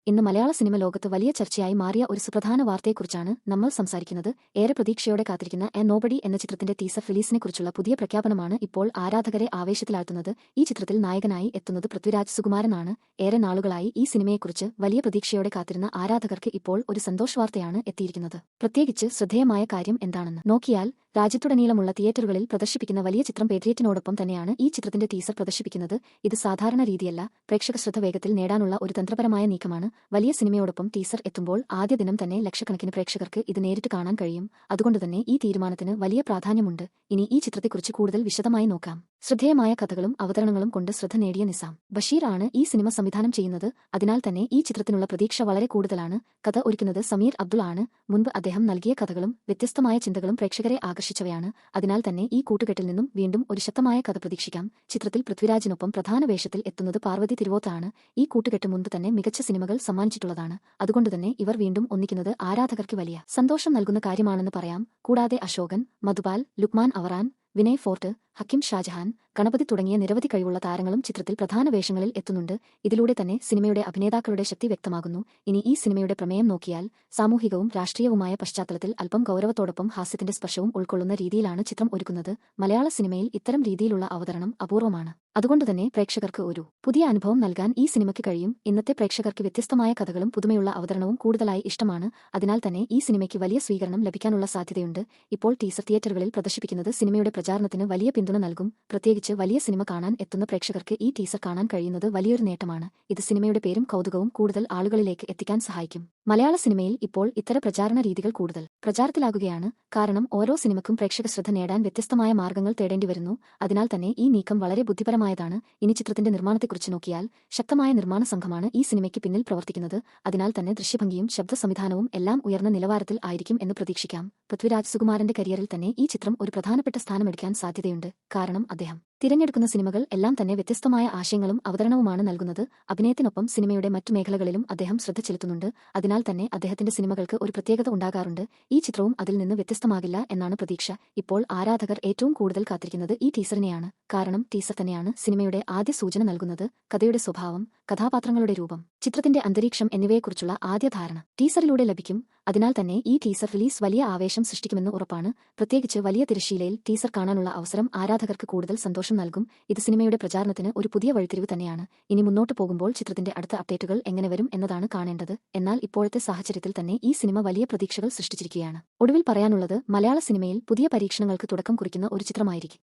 ഇന്ന് മലയാള സിനിമ ലോകത്ത് വലിയ ചർച്ചയായി മാറിയ ഒരു സുപ്രധാന വാർത്തയെക്കുറിച്ചാണ് നമ്മൾ സംസാരിക്കുന്നത്. ഏറെ പ്രതീക്ഷയോടെ കാത്തിരിക്കുന്ന എ നോബഡി എന്ന ചിത്രത്തിന്റെ ടീസർ റിലീസിനെക്കുറിച്ചുള്ള പുതിയ പ്രഖ്യാപനമാണ് ഇപ്പോൾ ആരാധകരെ ആവേശത്തിലാഴ്ത്തുന്നത്. ഈ ചിത്രത്തിൽ നായകനായി എത്തുന്നത് പൃഥ്വിരാജ് സുകുമാരനാണ്. ഏറെ നാളുകളായി ഈ സിനിമയെക്കുറിച്ച് വലിയ പ്രതീക്ഷയോടെ കാത്തിരുന്ന ആരാധകർക്ക് ഇപ്പോൾ ഒരു സന്തോഷവാർത്തയാണ് എത്തിയിരിക്കുന്നത്. പ്രത്യേകിച്ച് ശ്രദ്ധേയമായ കാര്യം എന്താണെന്ന് നോക്കിയാൽ, രാജ്യത്തുടനീളമുള്ള തിയേറ്ററുകളിൽ പ്രദർശിപ്പിക്കുന്ന വലിയ ചിത്രം പേട്രിയറ്റിനോടൊപ്പം തന്നെയാണ് ഈ ചിത്രത്തിന്റെ ടീസർ പ്രദർശിപ്പിക്കുന്നത്. ഇത് സാധാരണ രീതിയല്ല, പ്രേക്ഷക ശ്രദ്ധ വേഗത്തിൽ നേടാനുള്ള ഒരു തന്ത്രപരമായ നീക്കമാണ്. വലിയ സിനിമയോടൊപ്പം ടീസർ എത്തുമ്പോൾ ആദ്യ ദിനം തന്നെ ലക്ഷക്കണക്കിന് പ്രേക്ഷകർക്ക് ഇത് നേരിട്ട് കാണാൻ കഴിയും. അതുകൊണ്ടുതന്നെ ഈ തീരുമാനത്തിന് വലിയ പ്രാധാന്യമുണ്ട്. ഇനി ഈ ചിത്രത്തെക്കുറിച്ച് കൂടുതൽ വിശദമായി നോക്കാം. ശ്രദ്ധേയമായ കഥകളും അവതരണങ്ങളും കൊണ്ട് ശ്രദ്ധ നേടിയ നിസാം ബഷീർ ആണ് ഈ സിനിമ സംവിധാനം ചെയ്യുന്നത്. അതിനാൽ തന്നെ ഈ ചിത്രത്തിനുള്ള പ്രതീക്ഷ വളരെ കൂടുതലാണ്. കഥ ഒരുക്കുന്നത് സമീർ അബ്ദുൾ ആണ്. മുൻപ് അദ്ദേഹം നൽകിയ കഥകളും വ്യത്യസ്തമായ ചിന്തകളും പ്രേക്ഷകരെ ആകർഷിച്ചവയാണ്. അതിനാൽ തന്നെ ഈ കൂട്ടുകെട്ടിൽ നിന്നും വീണ്ടും ഒരു ശക്തമായ കഥ പ്രതീക്ഷിക്കാം. ചിത്രത്തിൽ പൃഥ്വിരാജിനൊപ്പം പ്രധാന വേഷത്തിൽ എത്തുന്നത് പാർവതി തിരുവോത്താണ്. ഈ കൂട്ടുകെട്ട് മുൻപ് തന്നെ മികച്ച സിനിമകൾ സമ്മാനിച്ചിട്ടുള്ളതാണ്. അതുകൊണ്ടുതന്നെ ഇവർ വീണ്ടും ഒന്നിക്കുന്നത് ആരാധകർക്ക് വലിയ സന്തോഷം നൽകുന്ന കാര്യമാണെന്ന് പറയാം. കൂടാതെ അശോകൻ, മധുപാൽ, ലുക്മാൻ അവറാൻ, വിനയ് ഫോർട്ട്, ഹക്കിം ഷാജഹാൻ, ഗണപതി തുടങ്ങിയ നിരവധി കഴിവുള്ള താരങ്ങളും ചിത്രത്തിൽ പ്രധാന വേഷങ്ങളിൽ എത്തുന്നുണ്ട്. ഇതിലൂടെ തന്നെ സിനിമയുടെ അഭിനേതാക്കളുടെ ശക്തി വ്യക്തമാകുന്നു. ഇനി ഈ സിനിമയുടെ പ്രമേയം നോക്കിയാൽ, സാമൂഹികവും രാഷ്ട്രീയവുമായ പശ്ചാത്തലത്തിൽ അല്പം ഗൗരവത്തോടൊപ്പം ഹാസ്യത്തിന്റെ സ്പർശവും ഉൾക്കൊള്ളുന്ന രീതിയിലാണ് ചിത്രം ഒരുക്കുന്നത്. മലയാള സിനിമയിൽ ഇത്തരം രീതിയിലുള്ള അവതരണം അപൂർവമാണ്. അതുകൊണ്ടുതന്നെ പ്രേക്ഷകർക്ക് ഒരു പുതിയ അനുഭവം നൽകാൻ ഈ സിനിമയ്ക്ക് കഴിയും. ഇന്നത്തെ പ്രേക്ഷകർക്ക് വ്യത്യസ്തമായ കഥകളും പുതുമയുള്ള അവതരണവും കൂടുതലായി ഇഷ്ടമാണ്. അതിനാൽ തന്നെ ഈ സിനിമയ്ക്ക് വലിയ സ്വീകരണം ലഭിക്കാനുള്ള സാധ്യതയുണ്ട്. ഇപ്പോൾ ടീസർ തിയേറ്ററുകളിൽ പ്രദർശിപ്പിക്കുന്നത് സിനിമയുടെ പ്രചാരണത്തിന് വലിയ പിന്തുണ നൽകും. പ്രത്യേകിച്ച് വലിയ സിനിമ കാണാൻ എത്തുന്ന പ്രേക്ഷകർക്ക് ഈ ടീസർ കാണാൻ കഴിയുന്നത് വലിയൊരു നേട്ടമാണ്. ഇത് സിനിമയുടെ പേരും കൗതുകവും കൂടുതൽ ആളുകളിലേക്ക് എത്തിക്കാൻ സഹായിക്കും. മലയാള സിനിമയിൽ ഇപ്പോൾ ഇത്തരം പ്രചാരണ രീതികൾ കൂടുതൽ പ്രചാരത്തിലാകുകയാണ്. കാരണം ഓരോ സിനിമയ്ക്കും പ്രേക്ഷക ശ്രദ്ധ നേടാൻ വ്യത്യസ്തമായ മാർഗ്ഗങ്ങൾ തേടേണ്ടി വരുന്നു. അതിനാൽ തന്നെ ഈ നീക്കം വളരെ ബുദ്ധിപരമായതാണ്. ഇനി ചിത്രത്തിന്റെ നിർമ്മാണത്തെക്കുറിച്ച് നോക്കിയാൽ, ശക്തമായ നിർമ്മാണ സംഘമാണ് ഈ സിനിമയ്ക്ക് പിന്നിൽ പ്രവർത്തിക്കുന്നത്. അതിനാൽ തന്നെ ദൃശ്യഭംഗിയും ശബ്ദ സംവിധാനവും എല്ലാം ഉയർന്ന നിലവാരത്തിൽ ആയിരിക്കും എന്ന് പ്രതീക്ഷിക്കാം. പൃഥ്വിരാജ് സുകുമാരന്റെ കരിയറിൽ തന്നെ ഈ ചിത്രം ഒരു പ്രധാനപ്പെട്ട സ്ഥാനമെടുക്കാൻ സാധ്യതയുണ്ട്. കാരണം അദ്ദേഹം തിരഞ്ഞെടുക്കുന്ന സിനിമകൾ എല്ലാം തന്നെ വ്യത്യസ്തമായ ആശയങ്ങളും അവതരണവുമാണ് നൽകുന്നത്. അഭിനയത്തിനൊപ്പം സിനിമയുടെ മറ്റു മേഖലകളിലും അദ്ദേഹം ശ്രദ്ധ ചെലുത്തുന്നുണ്ട്. അതിനാൽ തന്നെ അദ്ദേഹത്തിന്റെ സിനിമകൾക്ക് ഒരു പ്രത്യേകത ഉണ്ടാകാറുണ്ട്. ഈ ചിത്രവും അതിൽ നിന്ന് വ്യത്യസ്തമാകില്ല എന്നാണ് പ്രതീക്ഷ. ഇപ്പോൾ ആരാധകർ ഏറ്റവും കൂടുതൽ കാത്തിരിക്കുന്നത് ഈ ടീസറിനെയാണ്. കാരണം ടീസർ തന്നെയാണ് സിനിമയുടെ ആദ്യ സൂചന നൽകുന്നത്. കഥയുടെ സ്വഭാവം, കഥാപാത്രങ്ങളുടെ രൂപം, ചിത്രത്തിന്റെ അന്തരീക്ഷം എന്നിവയെക്കുറിച്ചുള്ള ആദ്യ ധാരണ ടീസറിലൂടെ ലഭിക്കും. അതിനാൽ തന്നെ ഈ ടീസർ റിലീസ് വലിയ ആവേശം സൃഷ്ടിക്കുമെന്ന് ഉറപ്പാണ്. പ്രത്യേകിച്ച് വലിയ തിരശ്ശീലയിൽ ടീസർ കാണാനുള്ള അവസരം ആരാധകർക്ക് കൂടുതൽ സന്തോഷം നൽകും. ഇത് സിനിമയുടെ പ്രചാരണത്തിന് ഒരു പുതിയ വഴിത്തിരിവ് തന്നെയാണ്. ഇനി മുന്നോട്ട് പോകുമ്പോൾ ചിത്രത്തിന്റെ അടുത്ത അപ്ഡേറ്റുകൾ എങ്ങനെ വരും എന്നതാണ് കാണേണ്ടത്. എന്നാൽ ഇപ്പോഴത്തെ സാഹചര്യത്തിൽ തന്നെ ഈ സിനിമ വലിയ പ്രതീക്ഷകൾ സൃഷ്ടിച്ചിരിക്കുകയാണ്. ഒടുവിൽ പറയാനുള്ളത്, മലയാള സിനിമയിൽ പുതിയ പരീക്ഷണങ്ങൾക്ക് തുടക്കം കുറിക്കുന്ന ഒരു ചിത്രമായിരിക്കും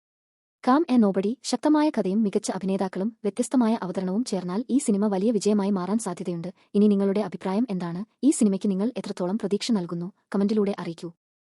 കാം എ നോബഡി. ശക്തമായ കഥയും മികച്ച അഭിനേതാക്കളും വ്യത്യസ്തമായ അവതരണവും ചേർന്നാൽ ഈ സിനിമ വലിയ വിജയമായി മാറാൻ സാധ്യതയുണ്ട്. ഇനി നിങ്ങളുടെ അഭിപ്രായം എന്താണ്? ഈ സിനിമയ്ക്ക് നിങ്ങൾ എത്രത്തോളം പ്രതീക്ഷ നൽകുന്നു? കമന്റിലൂടെ അറിയിക്കൂ.